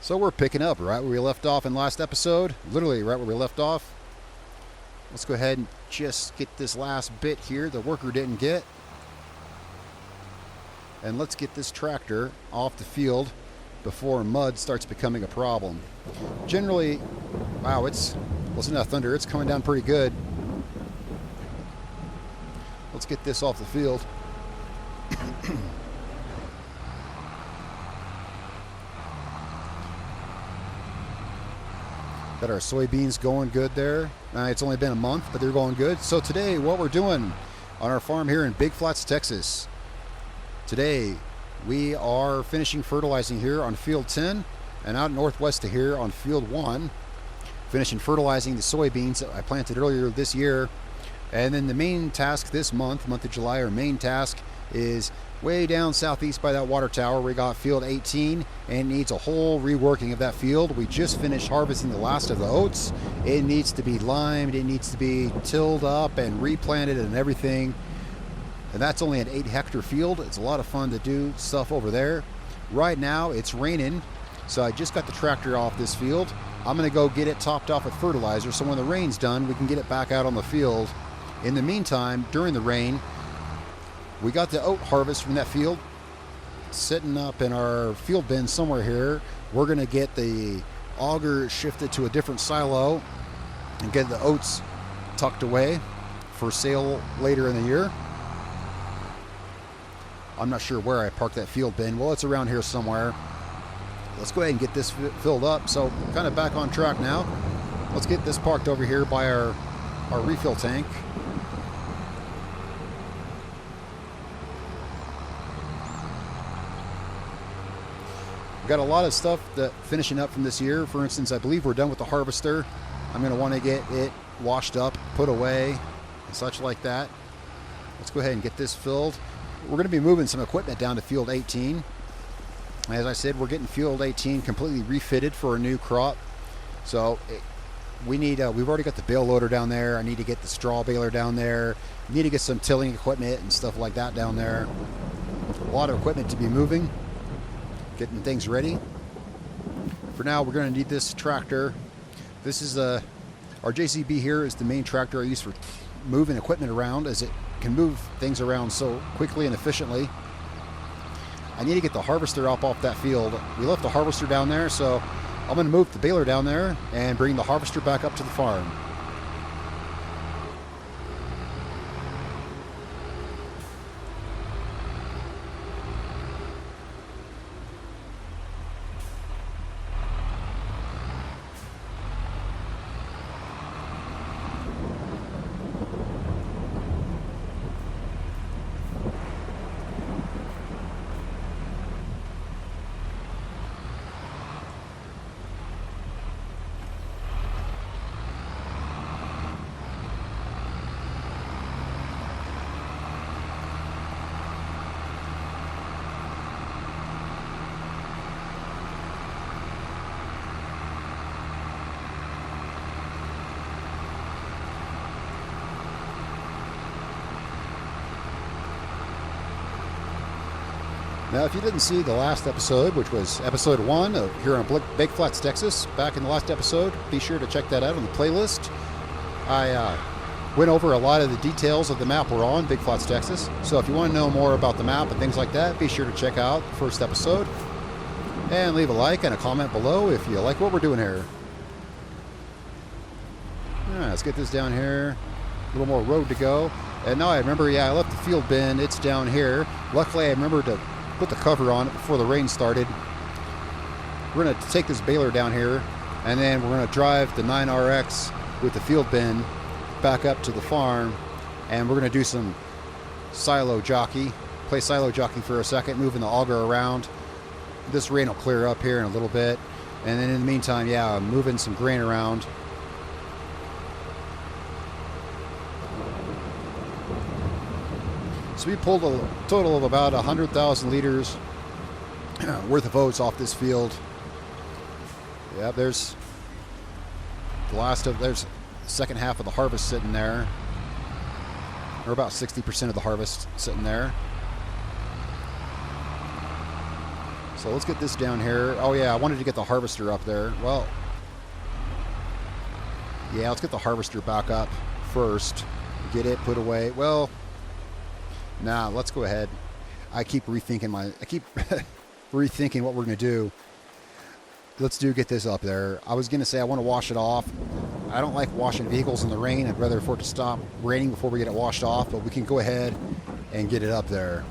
So we're picking up right where we left off in last episode, literally right where we left off. Let's go ahead and just get this last bit here the worker didn't get. And let's get this tractor off the field before mud starts becoming a problem. Generally, wow, listen to that thunder, it's coming down pretty good. Let's get this off the field. Got our soybeans going good there. It's only been a month, but they're going good. So today, what we're doing on our farm here in Big Flats, Texas. Today, we are finishing fertilizing here on field 10 and out northwest of here on field 1. Finishing fertilizing the soybeans that I planted earlier this year. And then the main task this month of July, our main task is way down southeast by that water tower. We got field 18 and it needs a whole reworking of that field. We just finished harvesting the last of the oats. It needs to be limed, it needs to be tilled up and replanted and everything. And that's only an 8-hectare field. It's a lot of fun to do stuff over there. Right now it's raining, so I just got the tractor off this field. I'm gonna go get it topped off with fertilizer, so when the rain's done, we can get it back out on the field. In the meantime, during the rain, we got the oat harvest from that field sitting up in our field bin somewhere here. We're gonna get the auger shifted to a different silo and get the oats tucked away for sale later in the year. I'm not sure where I parked that field bin. Well, it's around here somewhere. Let's go ahead and get this filled up. So kind of back on track now. Let's get this parked over here by our refill tank. Got a lot of stuff that finishing up from this year. For instance, I believe we're done with the harvester. I'm going to want to get it washed up, put away, and such like that. Let's go ahead and get this filled. We're going to be moving some equipment down to field 18. As I said, we're getting field 18 completely refitted for a new crop. So we've already got the bale loader down there. I need to get the straw baler down there. Need to get some tilling equipment and stuff like that down there. A lot of equipment to be moving. Getting things ready. For now, we're going to need this tractor. This is our JCB here is the main tractor I use for moving equipment around, as it can move things around so quickly and efficiently. I need to get the harvester up off that field. We left the harvester down there, so I'm going to move the baler down there and bring the harvester back up to the farm. Now, if you didn't see the last episode, which was episode 1 of here on Big Flats, Texas, back in the last episode, be sure to check that out on the playlist. I went over a lot of the details of the map we're on, Big Flats, Texas. So if you want to know more about the map and things like that, be sure to check out the first episode. And leave a like and a comment below if you like what we're doing here. All right, let's get this down here. A little more road to go. And now I remember, I left the field bin. It's down here. Luckily, I remembered to put the cover on it before the rain started. We're going to take this baler down here, and then we're going to drive the 9RX with the field bin back up to the farm, and we're going to do some silo jockey, play silo jockey for a second, moving the auger around. This rain will clear up here in a little bit, and then in the meantime, I'm moving some grain around. So we pulled a total of about 100,000 liters worth of oats off this field. Yeah, there's the second half of the harvest sitting there, or about 60% of the harvest sitting there. So So let's get this down here. Oh yeah, I wanted to get the harvester up there. Well, yeah, let's get the harvester back up first. Get it put away. Well, nah, let's go ahead. I keep rethinking rethinking what we're going to do. Let's get this up there. I was going to say I want to wash it off. I don't like washing vehicles in the rain. I'd rather for it to stop raining before we get it washed off, but we can go ahead and get it up there.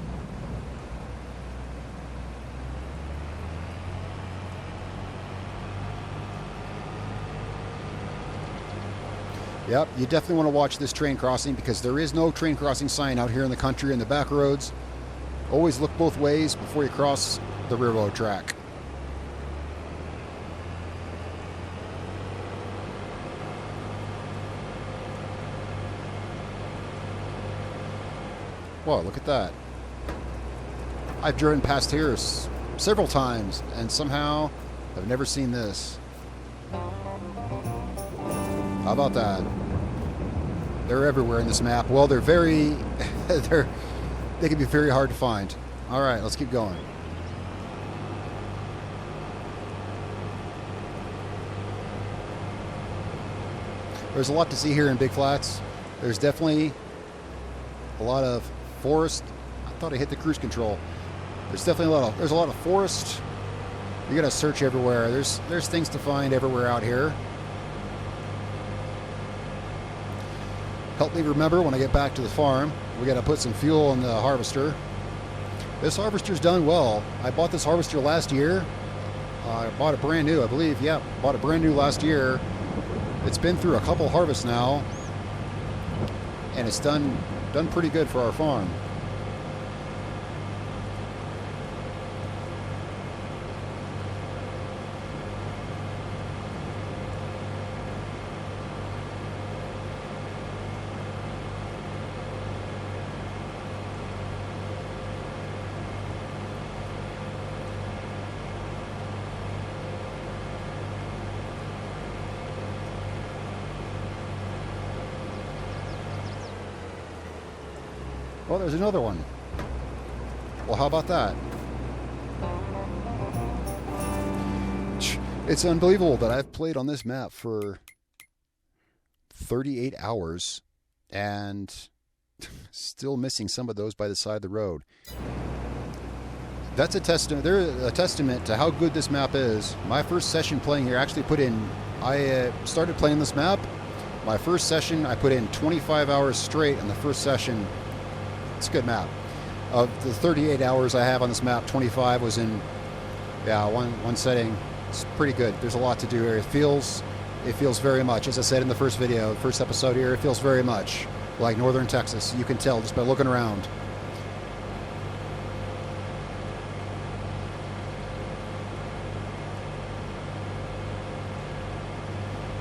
Yep, you definitely want to watch this train crossing because there is no train crossing sign out here in the country in the back roads. Always look both ways before you cross the railroad track. Whoa, look at that. I've driven past here several times and somehow I've never seen this. How about that? They're everywhere in this map. Well, they're very, they can be very hard to find. All right, let's keep going. There's a lot to see here in Big Flats. There's definitely a lot of forest. I thought I hit the cruise control. There's definitely a lot of forest. You gotta search everywhere. There's things to find everywhere out here. Help me remember when I get back to the farm. We got to put some fuel in the harvester. This harvester's done well. I bought this harvester last year. I bought it brand new, I believe. Yeah, bought it brand new last year. It's been through a couple harvests now, and it's done pretty good for our farm. Well, there's another one. Well, how about that? It's unbelievable that I've played on this map for 38 hours and still missing some of those by the side of the road. That's a testament. They're a testament to how good this map is. My first session playing here, I started playing this map. My first session, I put in 25 hours straight on the first session. It's a good map. Of the 38 hours I have on this map, 25 was in, one setting. It's pretty good. There's a lot to do here. It feels very much, as I said in the first video, the first episode here, it feels very much like northern Texas. You can tell just by looking around.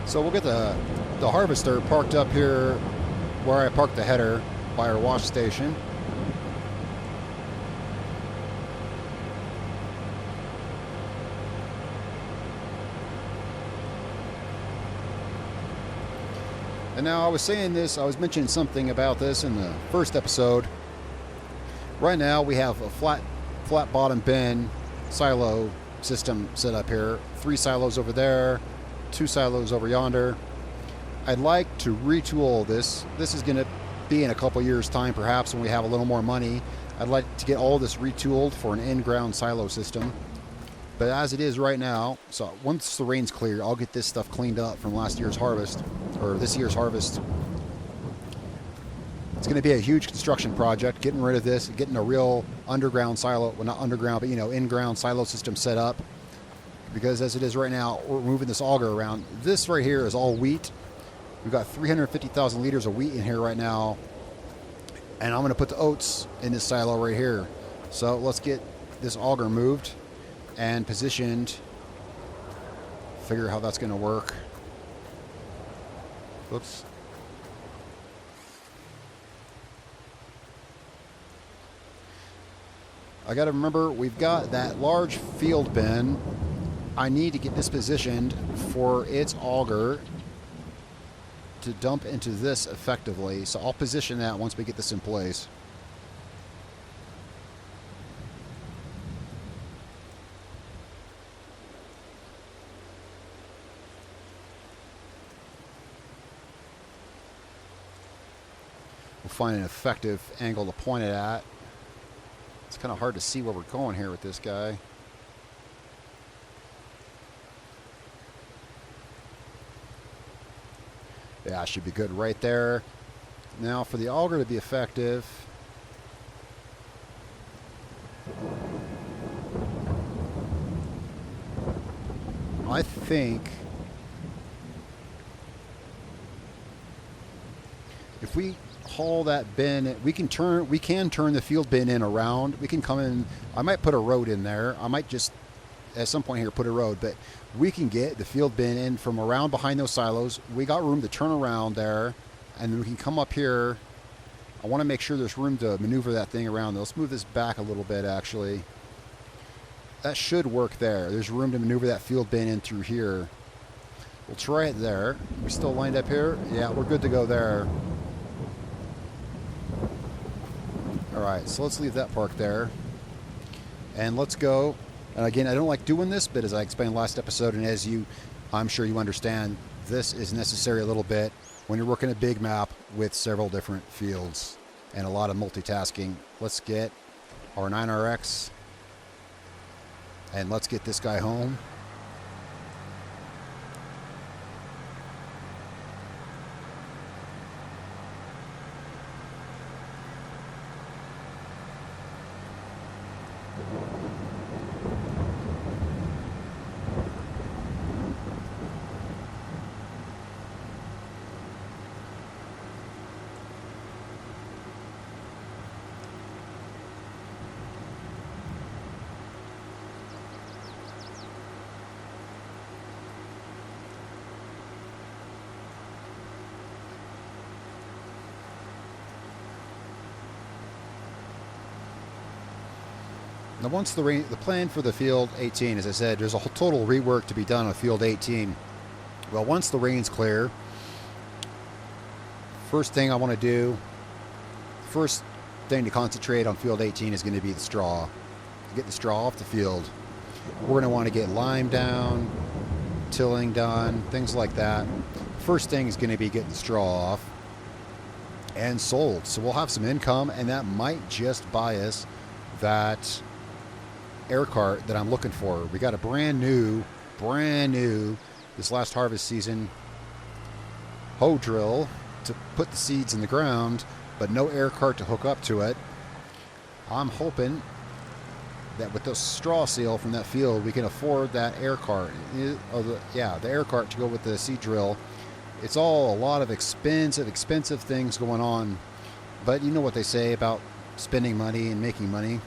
So we'll get the harvester parked up here where I parked the header by our wash station. And now I was mentioning something about this in the first episode. Right now we have a flat bottom bin silo system set up here. 3 silos over there, 2 silos over yonder. I'd like to retool this. This is going to be in a couple years time perhaps when we have a little more money. I'd like to get all this retooled for an in-ground silo system, but as it is right now, so once the rain's clear, I'll get this stuff cleaned up from last year's harvest or this year's harvest. It's going to be a huge construction project, getting rid of this, getting a real underground silo, well not underground, but in-ground silo system set up, because as it is right now, we're moving this auger around. This right here is all wheat. We've got 350,000 liters of wheat in here right now. And I'm going to put the oats in this silo right here. So let's get this auger moved and positioned. Figure how that's going to work. Oops. I got to remember, we've got that large field bin. I need to get this positioned for its auger to dump into this effectively. So I'll position that once we get this in place. We'll find an effective angle to point it at. It's kind of hard to see where we're going here with this guy. Yeah, should be good right there. Now for the auger to be effective, I think if we haul that bin, we can turn the field bin in around. We can come in. I might put a road in there. I might just at some point here put a road, but we can get the field bin in from around behind those silos. We got room to turn around there, and then we can come up here. I want to make sure there's room to maneuver that thing around. Let's move this back a little bit, actually. That should work there. There's room to maneuver that field bin in through here. We'll try it there. We still lined up here? Yeah, we're good to go there. All right, so let's leave that parked there. And let's go. And again, I don't like doing this, but as I explained last episode, and as I'm sure you understand, this is necessary a little bit when you're working a big map with several different fields and a lot of multitasking. Let's get our 9RX and let's get this guy home. Now, once the plan for the field 18, as I said, there's a whole total rework to be done on field 18. Well, once the rain's clear, first thing I want to do, first thing to concentrate on field 18 is going to be the straw. Get the straw off the field. We're going to want to get lime down, tilling done, things like that. First thing is going to be getting the straw off and sold. So we'll have some income, and that might just buy us that air cart that I'm looking for. We got a brand new this last harvest season hoe drill to put the seeds in the ground, but no air cart to hook up to it. I'm hoping that with the straw sale from that field, we can afford that air cart. The air cart to go with the seed drill. It's all a lot of expensive things going on, but you know what they say about spending money and making money.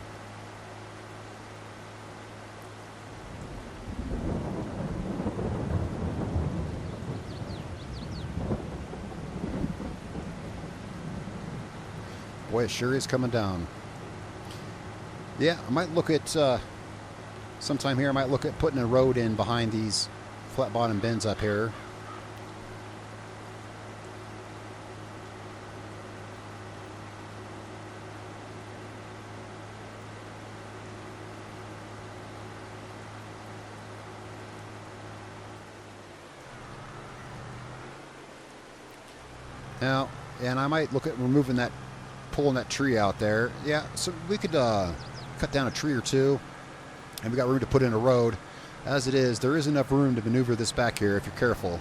Boy, it sure is coming down. Yeah, I might look at sometime here. I might look at putting a road in behind these flat bottom bins up here. Now, and I might look at removing that, pulling that tree out there. Yeah, so we could cut down a tree or two, and we got room to put in a road. As it is, there is enough room to maneuver this back here if you're careful.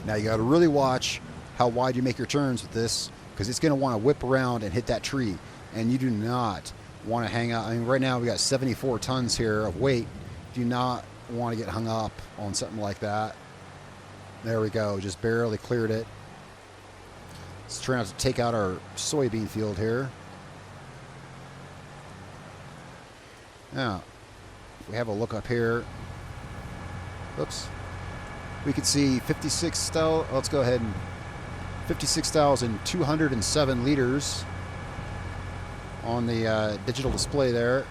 Now you got to really watch how wide you make your turns with this, because it's going to want to whip around and hit that tree, and you do not want to hang out. I mean, right now we got 74 tons here of weight. Do not want to get hung up on something like that. There we go, just barely cleared it. Let's try not to take out our soybean field here. Now, if we have a look up here, oops, we can see 56,000, let's go ahead and 56,207 liters on the digital display there.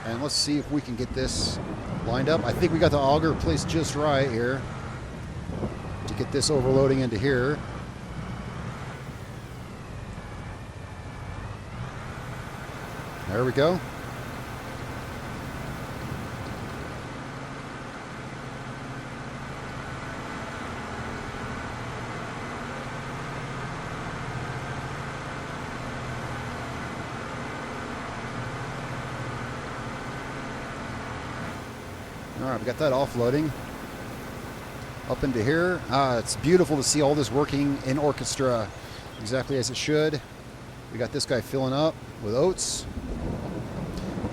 And let's see if we can get this lined up. I think we got the auger placed just right here to get this overloading into here. There we go. All right, we got that offloading. Up into here. It's beautiful to see all this working in orchestra exactly as it should. We got this guy filling up with oats.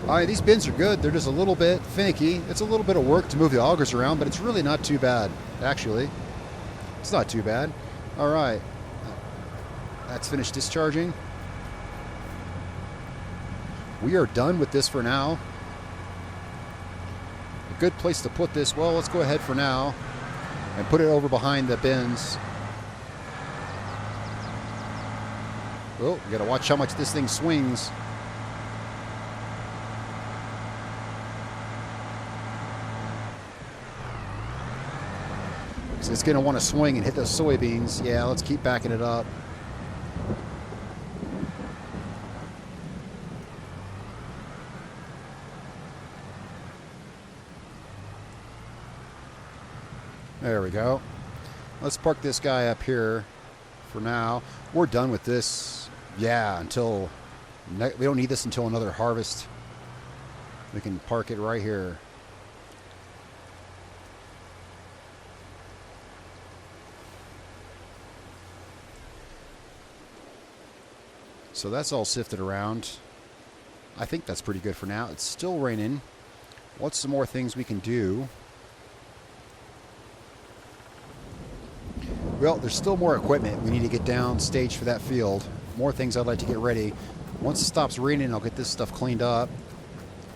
All right, these bins are good. They're just a little bit finicky. It's a little bit of work to move the augers around, but it's really not too bad, actually. It's not too bad. All right. That's finished discharging. We are done with this for now. A good place to put this, well, let's go ahead for now and put it over behind the bins. Oh, we gotta watch how much this thing swings. So it's gonna want to swing and hit those soybeans. Yeah, let's keep backing it up. There we go. Let's park this guy up here for now. We're done with this. Yeah, until we don't need this until another harvest. We can park it right here. So that's all sifted around. I think that's pretty good for now. It's still raining. What's some more things we can do? Well, there's still more equipment we need to get down stage for that field. More things I'd like to get ready. Once it stops raining, I'll get this stuff cleaned up.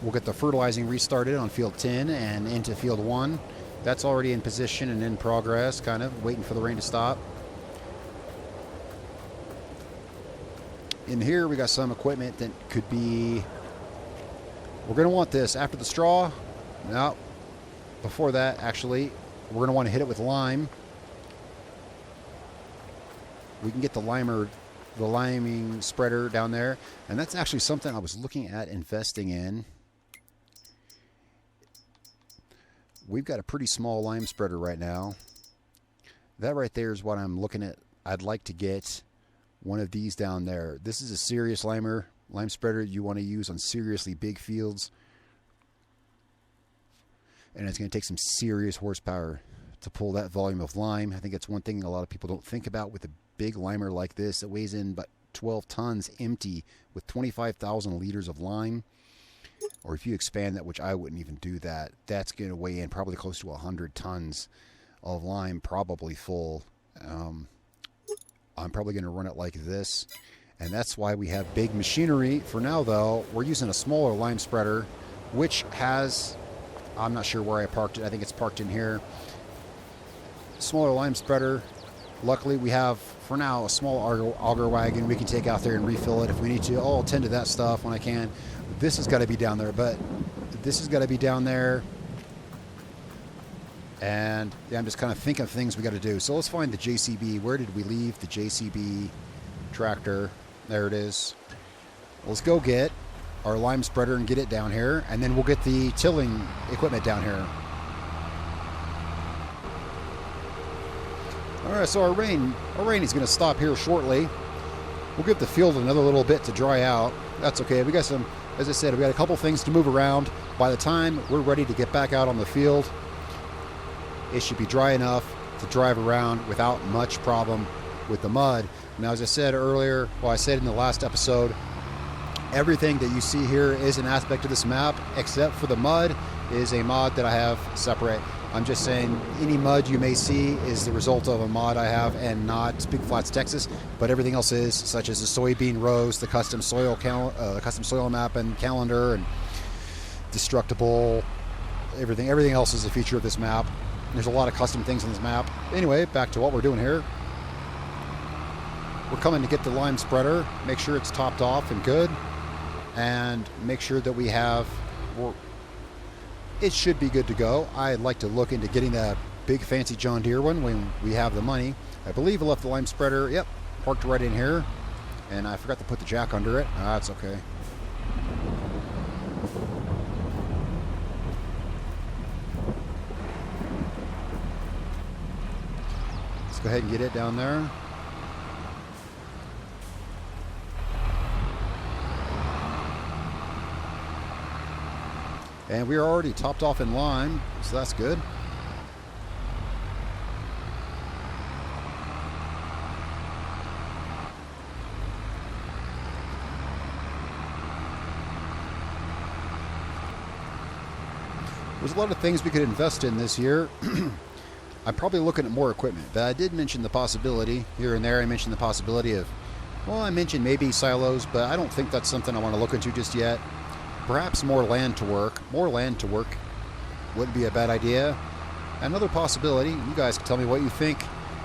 We'll get the fertilizing restarted on field 10 and into field 1. That's already in position and in progress, kind of waiting for the rain to stop. In here, we got some equipment that could be... We're going to want this after the straw. No, before that, actually, we're going to want to hit it with lime. We can get the liming spreader down there. And that's actually something I was looking at investing in. We've got a pretty small lime spreader right now. That right there is what I'm looking at. I'd like to get one of these down there. This is a serious lime spreader you want to use on seriously big fields. And it's going to take some serious horsepower to pull that volume of lime. I think that's one thing a lot of people don't think about with a big limer like this. It weighs in about 12 tons empty with 25,000 liters of lime. Or if you expand that, which I wouldn't even do that, that's going to weigh in probably close to 100 tons of lime, probably full. I'm probably going to run it like this. And that's why we have big machinery. For now, though, we're using a smaller lime spreader, which has, I'm not sure where I parked it. I think it's parked in here. Smaller lime spreader. Luckily, we have, for now, a small auger wagon we can take out there and refill it if we need to. I'll tend to that stuff when I can. This has got to be down there, but this has got to be down there. And yeah, I'm just kind of thinking of things we got to do. So let's find the JCB. Where did we leave the JCB tractor? There it is. Let's go get our lime spreader and get it down here, and then we'll get the tilling equipment down here. All right, so our rain is going to stop here shortly. We'll give the field another little bit to dry out. That's okay. We got some, as I said, we got a couple things to move around. By the time we're ready to get back out on the field, it should be dry enough to drive around without much problem with the mud. Now, as I said earlier, well, I said in the last episode, everything that you see here is an aspect of this map, except for the mud is a mod that I have separate. I'm just saying any mud you may see is the result of a mod I have and not Big Flats, Texas, but everything else is, such as the soybean rows, the custom soil map and calendar, and destructible, everything else is a feature of this map. There's a lot of custom things on this map. Anyway, back to what we're doing here. We're coming to get the lime spreader, make sure it's topped off and good, and make sure that we have, it should be good to go. I'd like to look into getting that big fancy John Deere one when we have the money. I believe I left the lime spreader, yep, parked right in here, and I forgot to put the jack under it. That's okay. Let's go ahead and get it down there. And we are already topped off in lime, so that's good. There's a lot of things we could invest in this year. I'm probably looking at more equipment, but I did mention the possibility here and there. I mentioned the possibility of, well, I mentioned maybe silos, but I don't think that's something I want to look into just yet. Perhaps more land to work. More land to work wouldn't be a bad idea. Another possibility, you guys can tell me what you think.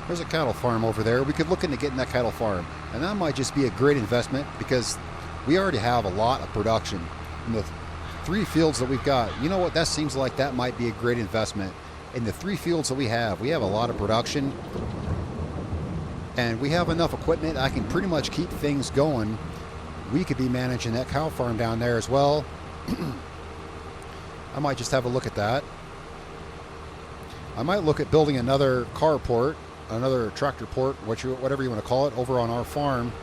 There's a cattle farm over there. We could look into getting that cattle farm, and that might just be a great investment because we already have a lot of production in the 3 fields that we've got. You know what? That seems like that might be a great investment. In the 3 fields that we have a lot of production, and we have enough equipment. I can pretty much keep things going. We could be managing that cow farm down there as well. I might just have a look at that. I might look at building another carport, another tractor port, whatever you want to call it, over on our farm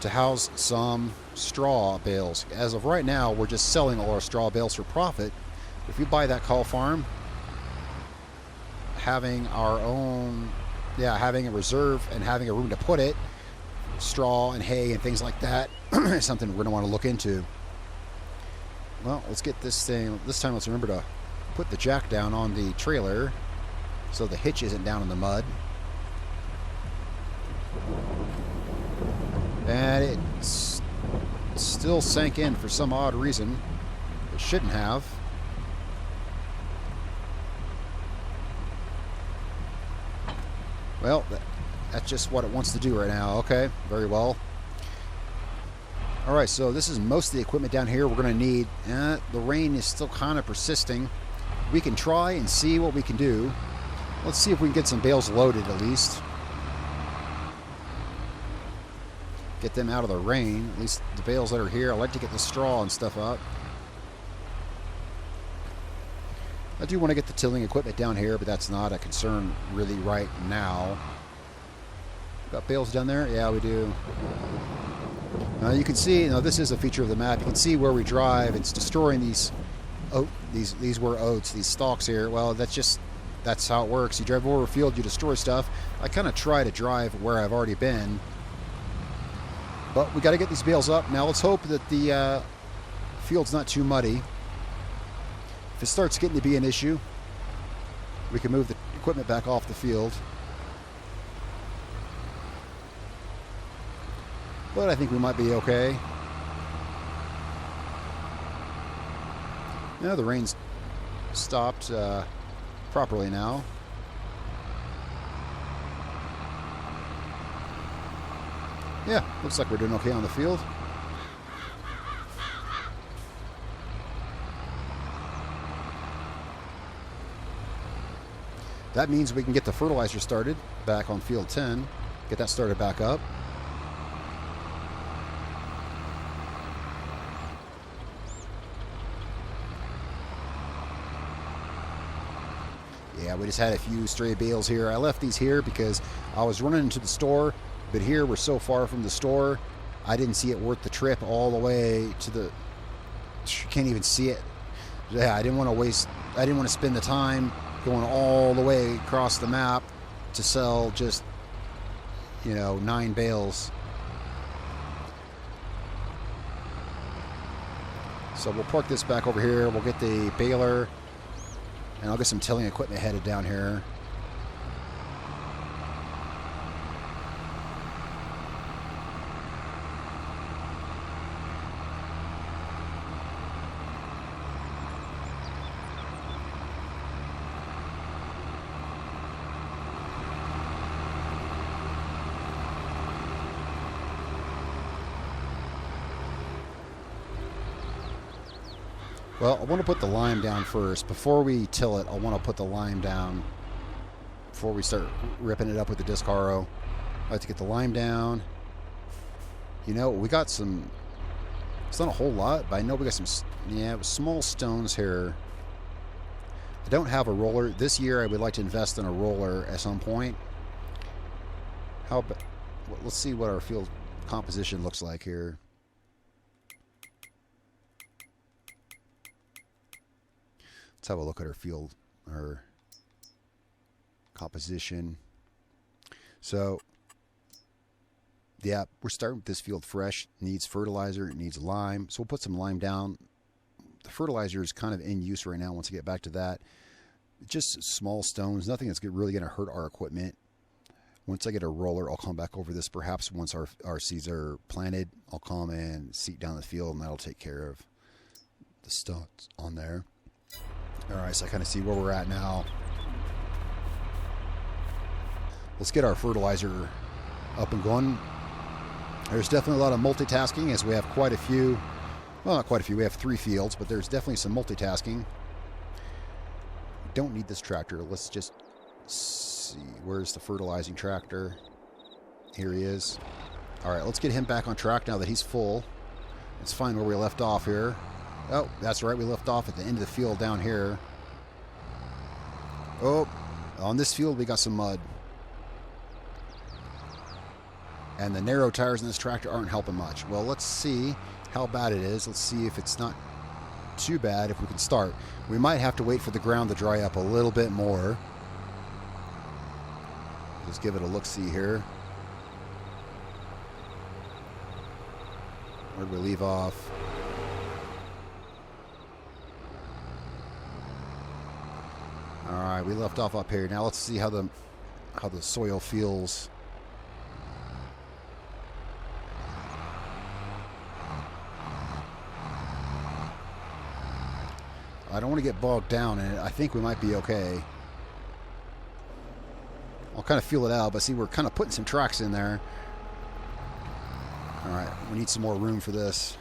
to house some straw bales. As of right now, we're just selling all our straw bales for profit. If we buy that cow farm, having our own, having a reserve and having a room to put it, straw and hay and things like that, is something we're going to want to look into. Well, let's get this thing, this time let's remember to put the jack down on the trailer so the hitch isn't down in the mud. And it still sank in for some odd reason. It shouldn't have. Well, that's just what it wants to do right now. Okay, very well. Alright, so this is most of the equipment down here we're going to need. The rain is still kind of persisting. We can try and see what we can do. Let's see if we can get some bales loaded at least. Get them out of the rain, at least the bales that are here. I like to get the straw and stuff up. I do want to get the tilling equipment down here, but that's not a concern really right now. Got bales down there? Yeah, we do. You can see, this is a feature of the map. You can see where we drive. It's destroying these were oats, these stalks here. Well, that's how it works. You drive over a field, you destroy stuff. I kind of try to drive where I've already been. But we got to get these bales up. Now let's hope that the field's not too muddy. If it starts getting to be an issue, we can move the equipment back off the field. But I think we might be okay. Yeah, the rain's stopped properly now. Yeah, looks like we're doing okay on the field. That means we can get the fertilizer started back on field 10. Get that started back up. Yeah, we just had a few stray bales here. I left these here because I was running into the store, but here we're so far from the store, I didn't see it worth the trip all the way to the... You can't even see it. Yeah, I didn't want to spend the time going all the way across the map to sell just, 9 bales. So we'll park this back over here. We'll get the baler, and I'll get some tilling equipment headed down here. Well, I want to put the lime down first. Before we till it, I want to put the lime down before we start ripping it up with the disc harrow. I like to get the lime down. We got some... It's not a whole lot, but I know we got some small stones here. I don't have a roller. This year I would like to invest in a roller at some point. Let's see what our field composition looks like here. Let's have a look at our field, our composition. So, yeah, we're starting with this field fresh. It needs fertilizer. It needs lime. So we'll put some lime down. The fertilizer is kind of in use right now once I get back to that. Just small stones. Nothing that's really going to hurt our equipment. Once I get a roller, I'll come back over this. Perhaps once our seeds are planted, I'll come and seed down the field, and that'll take care of the stones on there. All right, so I kind of see where we're at now. Let's get our fertilizer up and going. There's definitely a lot of multitasking as we have quite a few. Well, not quite a few. We have 3 fields, but there's definitely some multitasking. We don't need this tractor. Let's just see. Where's the fertilizing tractor? Here he is. All right, let's get him back on track now that he's full. Let's find where we left off here. Oh, that's right. We left off at the end of the field down here. Oh, on this field we got some mud. And the narrow tires in this tractor aren't helping much. Well, let's see how bad it is. Let's see if it's not too bad if we can start. We might have to wait for the ground to dry up a little bit more. Just give it a look-see here. Where did we leave off? All right, we left off up here. Now let's see how the soil feels. I don't want to get bogged down in it. I think we might be okay. I'll kind of feel it out, but see, we're kind of putting some tracks in there. All right, we need some more room for this.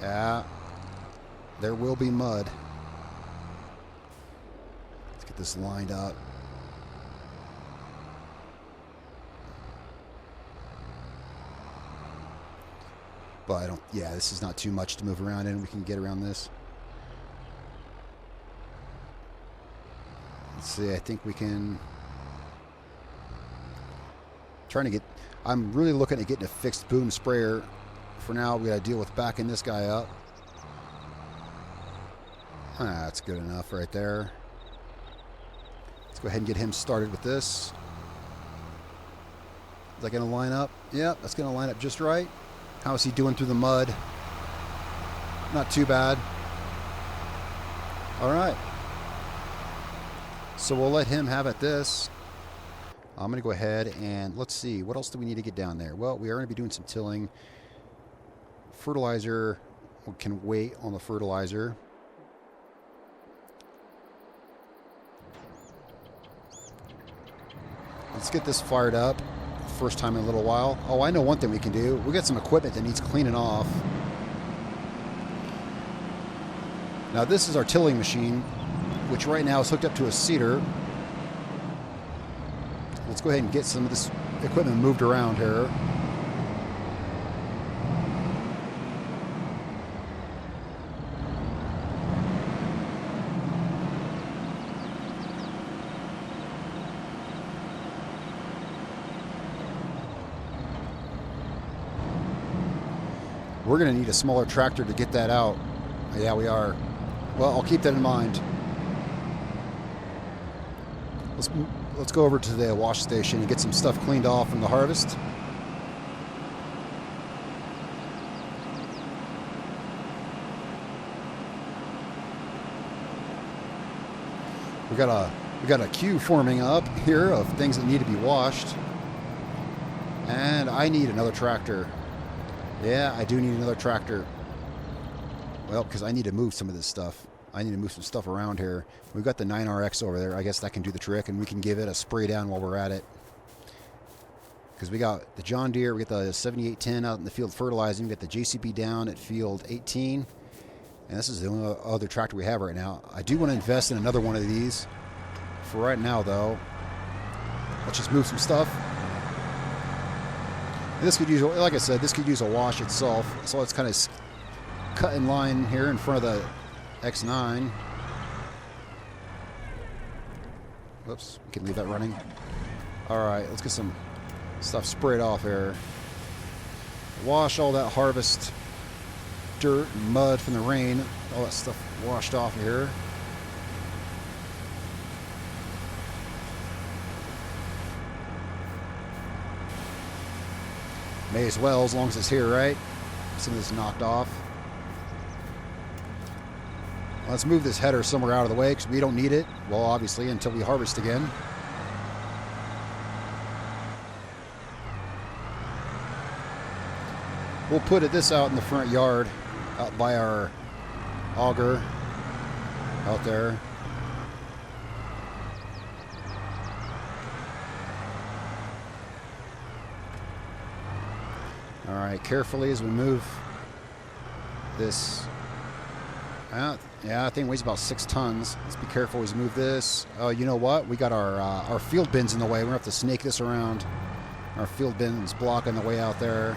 Yeah, there will be mud. Let's get this lined up. But I don't, yeah, this is not too much to move around in. We can get around this. Let's see, I think we can. I'm really looking at getting a fixed boom sprayer. For now, we got to deal with backing this guy up. That's good enough right there. Let's go ahead and get him started with this. Is that going to line up? Yep, that's going to line up just right. How is he doing through the mud? Not too bad. All right. So we'll let him have at this. I'm going to go ahead and let's see. What else do we need to get down there? Well, we are going to be doing some tilling. Fertilizer. We can wait on the fertilizer. Let's get this fired up. First time in a little while. Oh, I know one thing we can do. We got some equipment that needs cleaning off. Now this is our tilling machine, which right now is hooked up to a seeder. Let's go ahead and get some of this equipment moved around here. We're going to need a smaller tractor to get that out. Yeah, we are. Well, I'll keep that in mind. Let's go over to the wash station and get some stuff cleaned off from the harvest. We got a queue forming up here of things that need to be washed. And I need another tractor. Yeah, I do need another tractor. Well, because I need to move some of this stuff. I need to move some stuff around here. We've got the 9RX over there. I guess that can do the trick, and we can give it a spray down while we're at it. Because we got the John Deere, we got the 7810 out in the field fertilizing, we got the JCB down at field 18. And this is the only other tractor we have right now. I do want to invest in another one of these. For right now, though, let's just move some stuff. This could use, like I said, this could use a wash itself. So let's kind of cut in line here in front of the X9. Whoops, we can leave that running. All right, let's get some stuff sprayed off here. Wash all that harvest dirt and mud from the rain. All that stuff washed off here. May as well, as long as it's here, right? Some of this knocked off. Let's move this header somewhere out of the way because we don't need it. Well, obviously, until we harvest again. We'll put this out in the front yard, out by our auger, out there. All right, carefully as we move this. Yeah, I think it weighs about 6 tons. Let's be careful as we move this. Oh, you know what? We got our field bins in the way. We're gonna have to snake this around. Our field bin's blocking the way out there.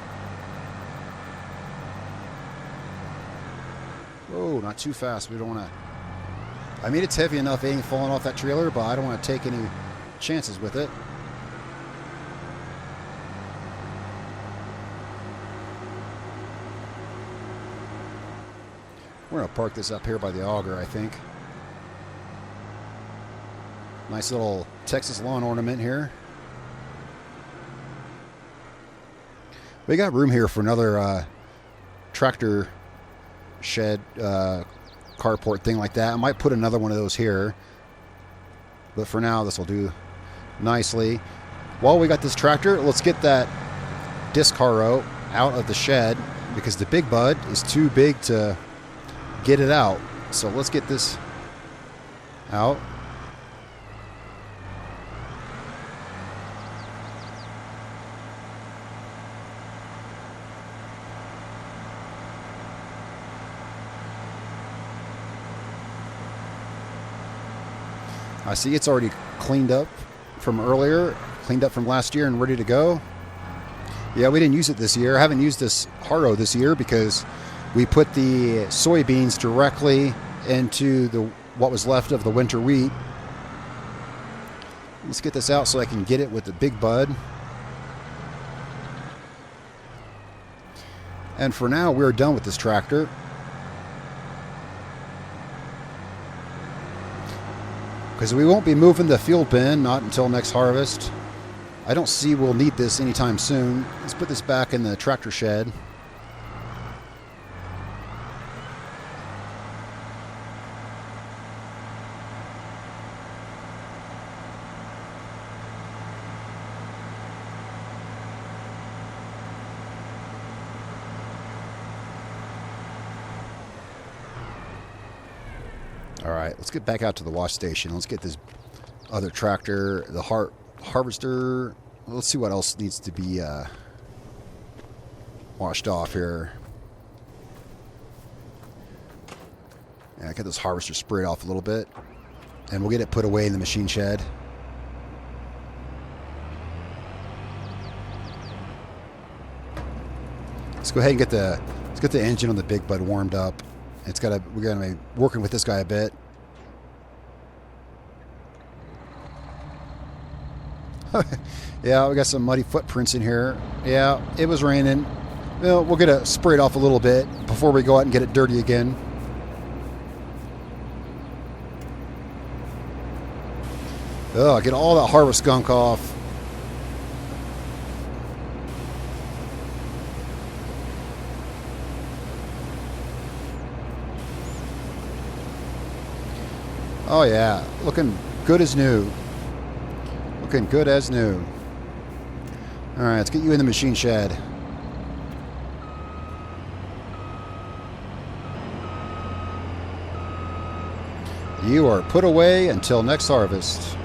Whoa, not too fast. We don't want to. I mean, it's heavy enough. It ain't falling off that trailer, but I don't want to take any chances with it. We're going to park this up here by the auger, I think. Nice little Texas lawn ornament here. We got room here for another tractor shed, carport thing like that. I might put another one of those here. But for now, this will do nicely. While we got this tractor, let's get that disc harrow out of the shed because the big bud is too big to get it out. So let's get this out. I see it's already cleaned up from earlier, cleaned up from last year and ready to go. Yeah, we didn't use it this year. I haven't used this harrow this year because we put the soybeans directly into what was left of the winter wheat. Let's get this out so I can get it with the big bud. And for now, we're done with this tractor. Because we won't be moving the field bin, not until next harvest. I don't see we'll need this anytime soon. Let's put this back in the tractor shed. All right, let's get back out to the wash station. Let's get this other tractor, the harvester. Let's see what else needs to be washed off here. Yeah, get this harvester sprayed off a little bit, and we'll get it put away in the machine shed. Let's go ahead and get the engine on the big bud warmed up. We're gonna be working with this guy a bit. Yeah, we got some muddy footprints in here. Yeah, it was raining. Well, we'll get it sprayed off a little bit before we go out and get it dirty again. Oh, get all that harvest skunk off. Oh yeah, looking good as new. Looking good as new. All right, let's get you in the machine shed. You are put away until next harvest.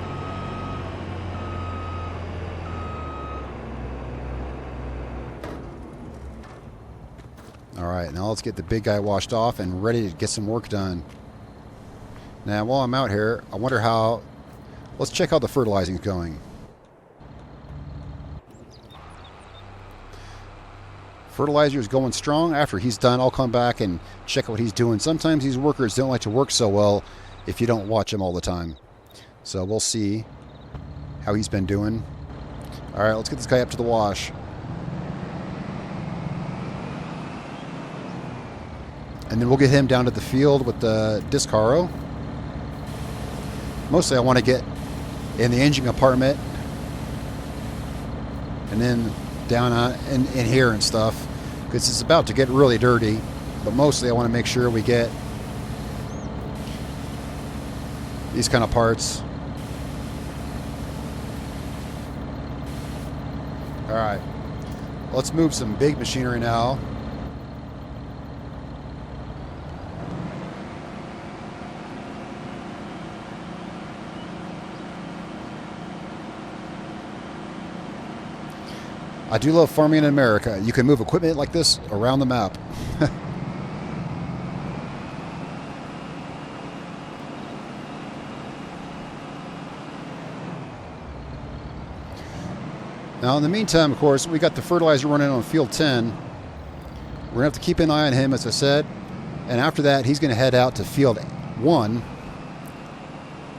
All right, now let's get the big guy washed off and ready to get some work done. Now, while I'm out here, I wonder how... Let's check how the fertilizing is going. Fertilizer is going strong. After he's done, I'll come back and check what he's doing. Sometimes these workers don't like to work so well if you don't watch them all the time. So we'll see how he's been doing. All right, let's get this guy up to the wash. And then we'll get him down to the field with the disc harrow. Mostly I want to get in the engine compartment and then down in here and stuff, because it's about to get really dirty. But mostly I want to make sure we get these kind of parts. Alright, let's move some big machinery now. I do love farming in America. You can move equipment like this around the map. Now, in the meantime, of course, we got the fertilizer running on field 10. We're going to have to keep an eye on him, as I said. And after that, he's going to head out to field 1,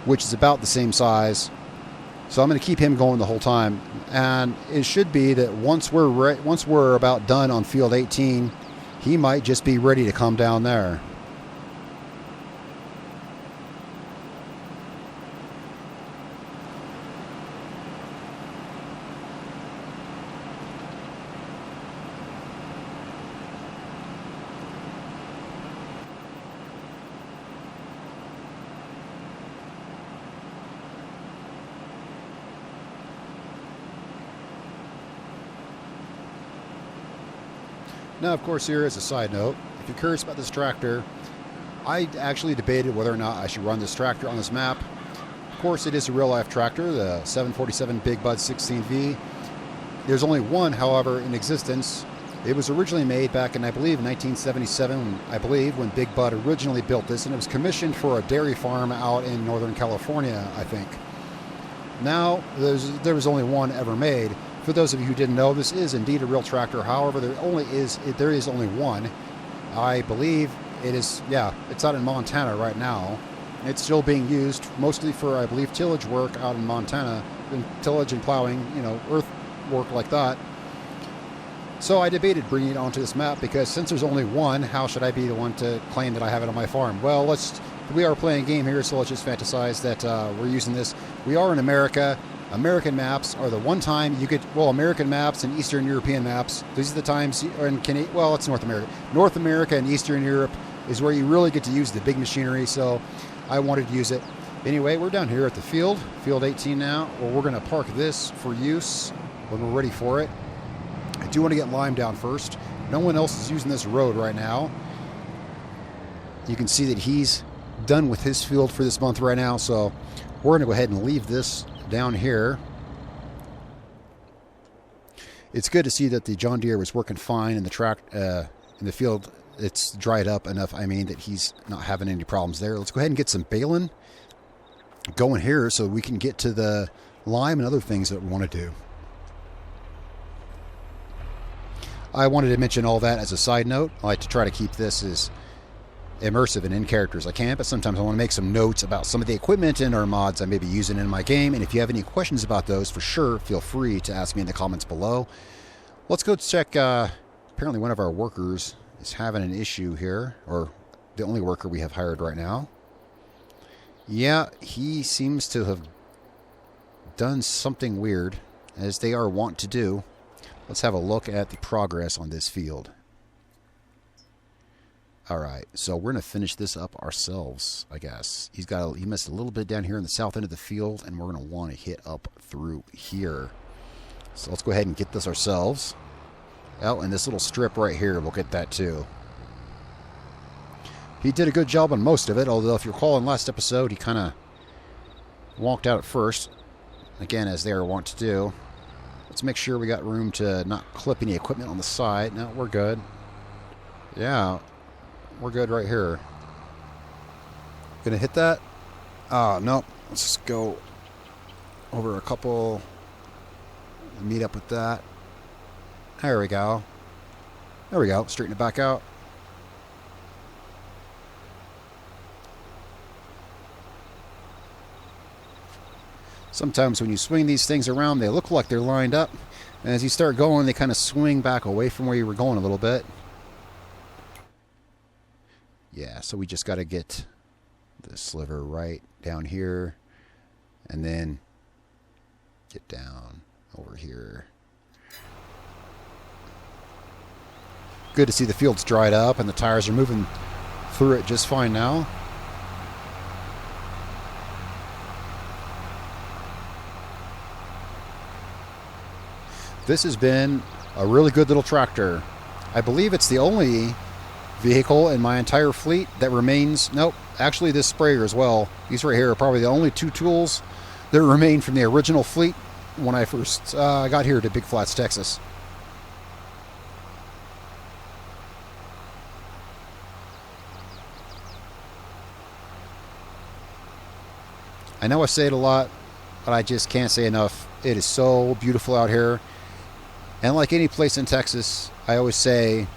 which is about the same size. So I'm going to keep him going the whole time. And it should be that once we're about done on field 18, he might just be ready to come down there. Now, of course, here as a side note, if you're curious about this tractor, I actually debated whether or not I should run this tractor on this map. Of course, it is a real-life tractor, the 747 Big Bud 16V. There's only one, however, in existence. It was originally made back in, I believe, 1977, when Big Bud originally built this, and it was commissioned for a dairy farm out in Northern California, I think. Now, there was only one ever made. For those of you who didn't know, this is indeed a real tractor. However, there is only one. I believe it is, it's out in Montana right now. It's still being used mostly for, I believe, tillage work out in Montana, and tillage and plowing, earth work like that. So I debated bringing it onto this map, because since there's only one, how should I be the one to claim that I have it on my farm? Well, we are playing a game here, so let's just fantasize that we're using this. We are in America. American maps are the one time you get, American maps and Eastern European maps. These are the times, it's North America. North America and Eastern Europe is where you really get to use the big machinery, so I wanted to use it. Anyway, we're down here at the field 18 now. Well, we're going to park this for use when we're ready for it. I do want to get lime down first. No one else is using this road right now. You can see that he's done with his field for this month right now, so we're going to go ahead and leave this down here. It's good to see that the John Deere was working fine in the in the field. It's dried up enough, that he's not having any problems there. Let's go ahead and get some baling going here so we can get to the lime and other things that we want to do. I wanted to mention all that as a side note. I like to try to keep this as immersive and in character as I can, but sometimes I want to make some notes about some of the equipment and or mods I may be using in my game. And if you have any questions about those, for sure, feel free to ask me in the comments below. Let's go check. Apparently one of our workers is having an issue here, or the only worker we have hired right now. Yeah, he seems to have done something weird, as they are wont to do. Let's have a look at the progress on this field. Alright, so we're going to finish this up ourselves, I guess. He missed a little bit down here in the south end of the field, and we're going to want to hit up through here. So let's go ahead and get this ourselves. Oh, and this little strip right here, we'll get that too. He did a good job on most of it, although if you recall in last episode, he kind of walked out at first. Again, as they are wont to do. Let's make sure we got room to not clip any equipment on the side. No, we're good. Yeah. We're good right here. Gonna hit that? Nope. Let's just go over a couple. Meet up with that. There we go. There we go. Straighten it back out. Sometimes when you swing these things around, they look like they're lined up. And as you start going, they kind of swing back away from where you were going a little bit. Yeah, so we just got to get the sliver right down here and then get down over here. Good to see the field's dried up and the tires are moving through it just fine now. This has been a really good little tractor. I believe it's the only vehicle in my entire fleet that remains. Nope, actually this sprayer as well. These right here are probably the only two tools that remain from the original fleet when I first got here to Big Flats, Texas. I know I say it a lot, but I just can't say enough. It is so beautiful out here. And like any place in Texas, I always say,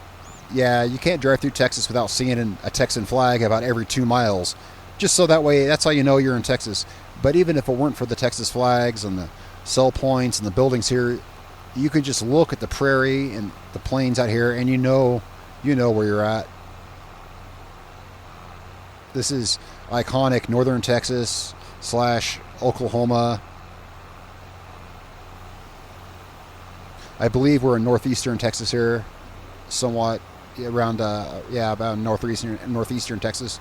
yeah, you can't drive through Texas without seeing a Texan flag about every 2 miles. Just so that way, that's how you know you're in Texas. But even if it weren't for the Texas flags and the cell points and the buildings here, you can just look at the prairie and the plains out here and you know where you're at. This is iconic northern Texas / Oklahoma. I believe we're in northeastern Texas here, somewhat around about northeastern Texas.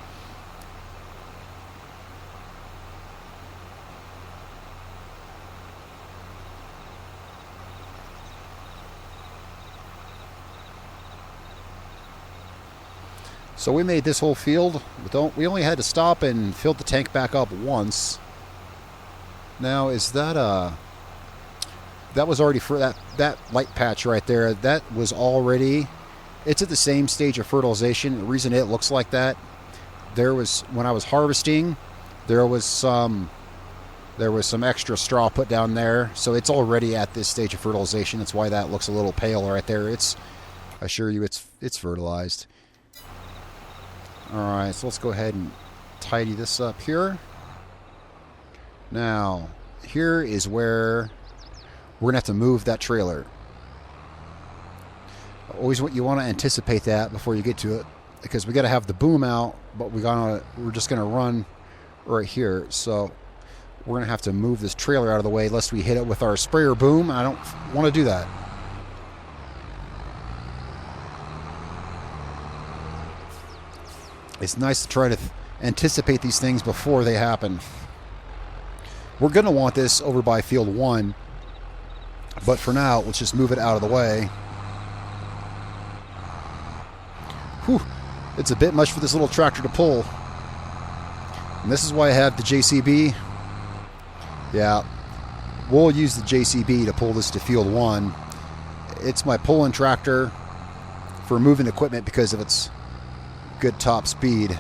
So we made this whole field. We only had to stop and fill the tank back up once. Now, is that that was already for that light patch right there? That was already. It's at the same stage of fertilization. The reason it looks like that, when I was harvesting, there was some extra straw put down there, so it's already at this stage of fertilization. That's why that looks a little pale right there. I assure you, it's fertilized. All right, so let's go ahead and tidy this up here. Now, here is where we're gonna have to move that trailer. Always you want to anticipate that before you get to it, because we got to have the boom out, but we're just gonna run right here. So we're gonna have to move this trailer out of the way lest we hit it with our sprayer boom. I don't want to do that. It's nice to try to anticipate these things before they happen. We're going to want this over by field 1, but for now, let's just move it out of the way. Whew, it's a bit much for this little tractor to pull. And this is why I have the JCB. Yeah, we'll use the JCB to pull this to field 1. It's my pulling tractor for moving equipment because of its good top speed.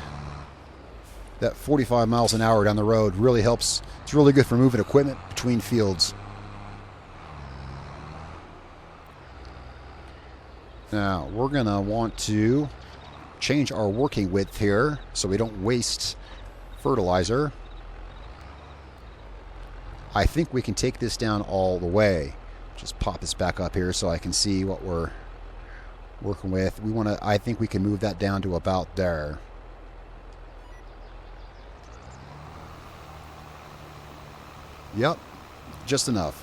That 45 miles an hour down the road really helps. It's really good for moving equipment between fields. Now we're gonna want to change our working width here so we don't waste fertilizer. I think we can take this down all the way. Just pop this back up here so I can see what we're working with. I think we can move that down to about there. Yep, just enough.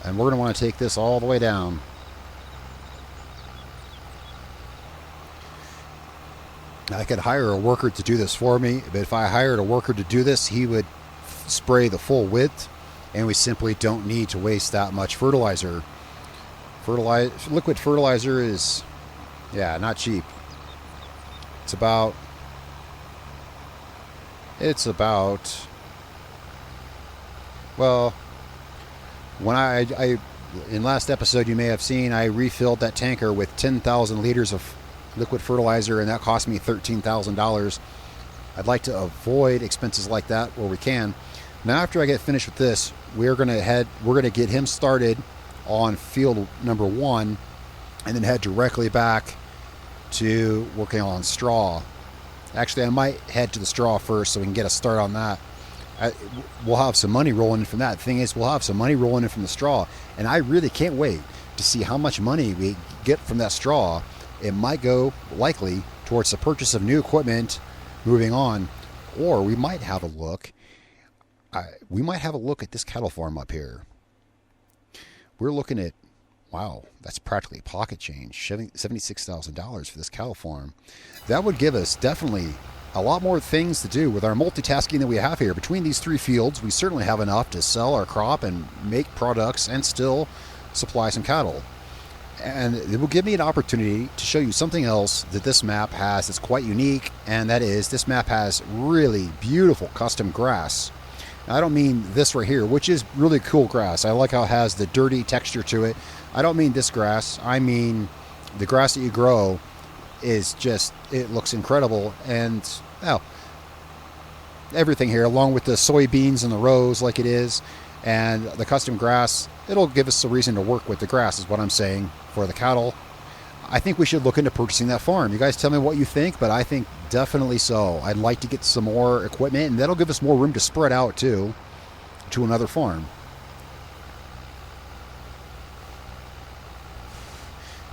And we're going to want to take this all the way down. I could hire a worker to do this for me, but if I hired a worker to do this, he would spray the full width, and we simply don't need to waste that much fertilizer. Liquid fertilizer is, not cheap. It's about, well, when I in last episode you may have seen, I refilled that tanker with 10,000 liters of liquid fertilizer, and that cost me $13,000. I'd like to avoid expenses like that where we can. Now, after I get finished with this, we're gonna get him started on field number 1, and then head directly back to working on straw. Actually, I might head to the straw first so we can get a start on that. We'll have some money rolling in from that. The thing is, we'll have some money rolling in from the straw, and I really can't wait to see how much money we get from that straw. It might go, likely, towards the purchase of new equipment moving on, or we might have a look. We might have a look at this cattle farm up here. We're looking at, wow, that's practically pocket change, $76,000 for this cattle farm. That would give us definitely a lot more things to do with our multitasking that we have here. Between these 3 fields, we certainly have enough to sell our crop and make products and still supply some cattle. And it will give me an opportunity to show you something else that this map has that's quite unique, and that is this map has really beautiful custom grass. Now, I don't mean this right here, which is really cool grass. I like how it has the dirty texture to it. I don't mean this grass. I mean the grass that you grow is just, it looks incredible. And everything here, along with the soybeans and the rows like it is, and the custom grass, it'll give us a reason to work with the grass is what I'm saying for the cattle. I think we should look into purchasing that farm. You guys tell me what you think, but I think definitely so. I'd like to get some more equipment, and that'll give us more room to spread out too to another farm.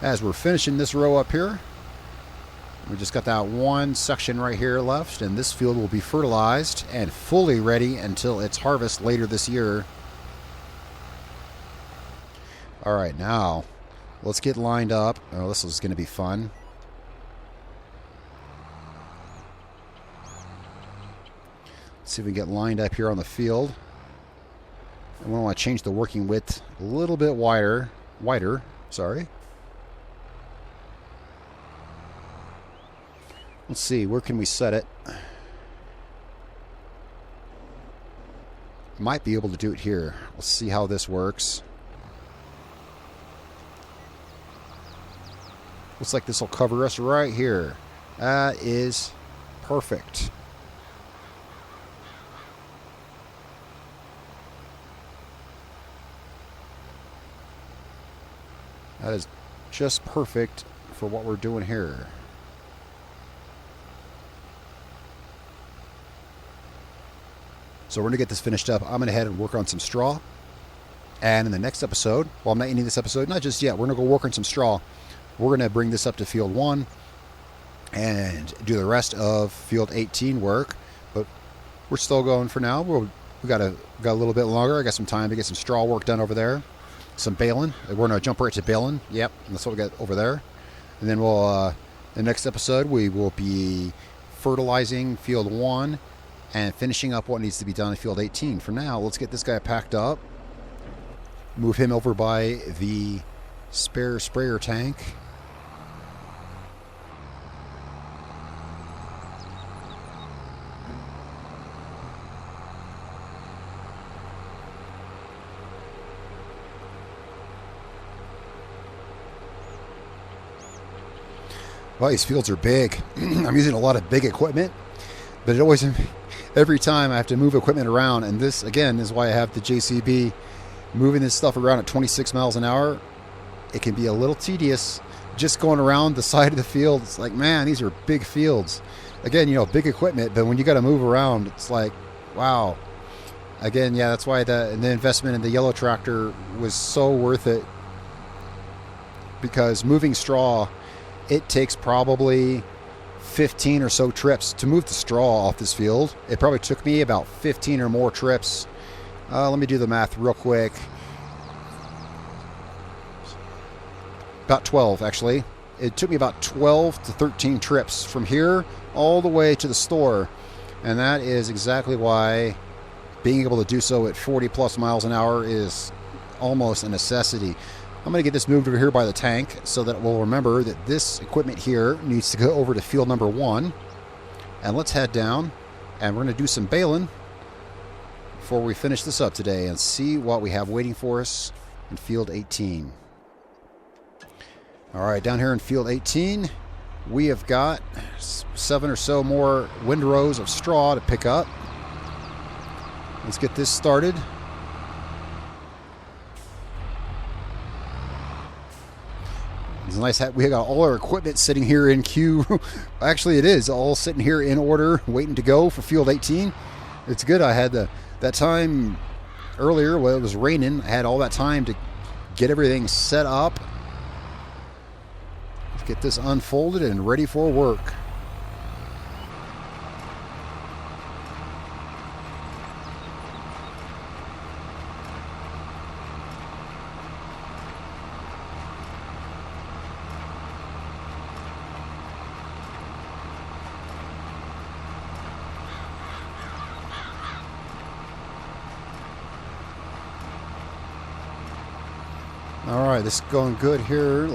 As we're finishing this row up here, we just got that one section right here left, and this field will be fertilized and fully ready until its harvest later this year. All right, now let's get lined up. Oh, this is going to be fun. Let's see if we can get lined up here on the field. And we want to change the working width a little bit wider. Sorry. Let's see, where can we set it? Might be able to do it here. Let's see how this works. Looks like this will cover us right here. That is perfect. That is just perfect for what we're doing here. So we're going to get this finished up. I'm going to head and work on some straw. And in the next episode, well, I'm not ending this episode, not just yet. We're going to go work on some straw. We're going to bring this up to field 1 and do the rest of field 18 work. But we're still going for now. We got a little bit longer. I got some time to get some straw work done over there. Some baling. We're going to jump right to baling. Yep, that's what we got over there. And then we'll, the next episode, we will be fertilizing field 1 and finishing up what needs to be done in field 18. For now, let's get this guy packed up. Move him over by the spare sprayer tank. Well, these fields are big. I'm using a lot of big equipment, but it always, every time I have to move equipment around, and this, again, is why I have the JCB. Moving this stuff around at 26 miles an hour, it can be a little tedious. Just going around the side of the field, it's like, man, these are big fields. Again, you know, big equipment, but when you got to move around, it's like, wow. Again, yeah, that's why the investment in the yellow tractor was so worth it, because moving straw, it takes probably 15 or so trips to move the straw off this field. It probably took me about 15 or more trips. Let me do the math real quick. About 12, actually. It took me about 12 to 13 trips from here all the way to the store. And that is exactly why being able to do so at 40 plus miles an hour is almost a necessity. I'm going to get this moved over here by the tank so that we'll remember that this equipment here needs to go over to field number 1. And let's head down, and we're going to do some baling before we finish this up today and see what we have waiting for us in field 18. All right, down here in field 18, we have got 7 or so more windrows of straw to pick up. Let's get this started. It's nice. We got all our equipment sitting here in queue. Actually, it is all sitting here in order, waiting to go for Field 18. It's good. I had that time earlier when it was raining. I had all that time to get everything set up, get this unfolded and ready for work. All right, this is going good here.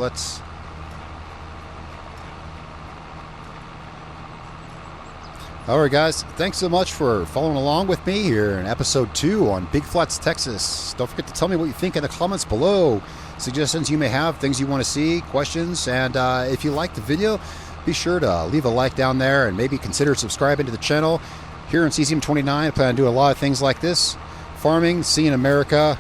All right, guys, thanks so much for following along with me here in episode 2 on Big Flats, Texas. Don't forget to tell me what you think in the comments below. Suggestions you may have, things you want to see, questions, and if you like the video, be sure to leave a like down there and maybe consider subscribing to the channel. Here in CCM29, I plan on doing a lot of things like this. Farming, seeing America.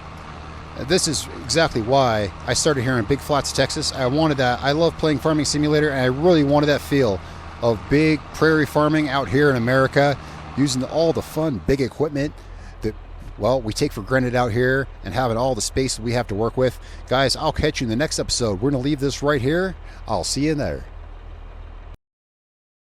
This is exactly why I started here in Big Flats, Texas. I wanted that. I love playing Farming Simulator, and I really wanted that feel of big prairie farming out here in America, using all the fun, big equipment that, well, we take for granted out here, and having all the space that we have to work with. Guys, I'll catch you in the next episode. We're going to leave this right here. I'll see you in there.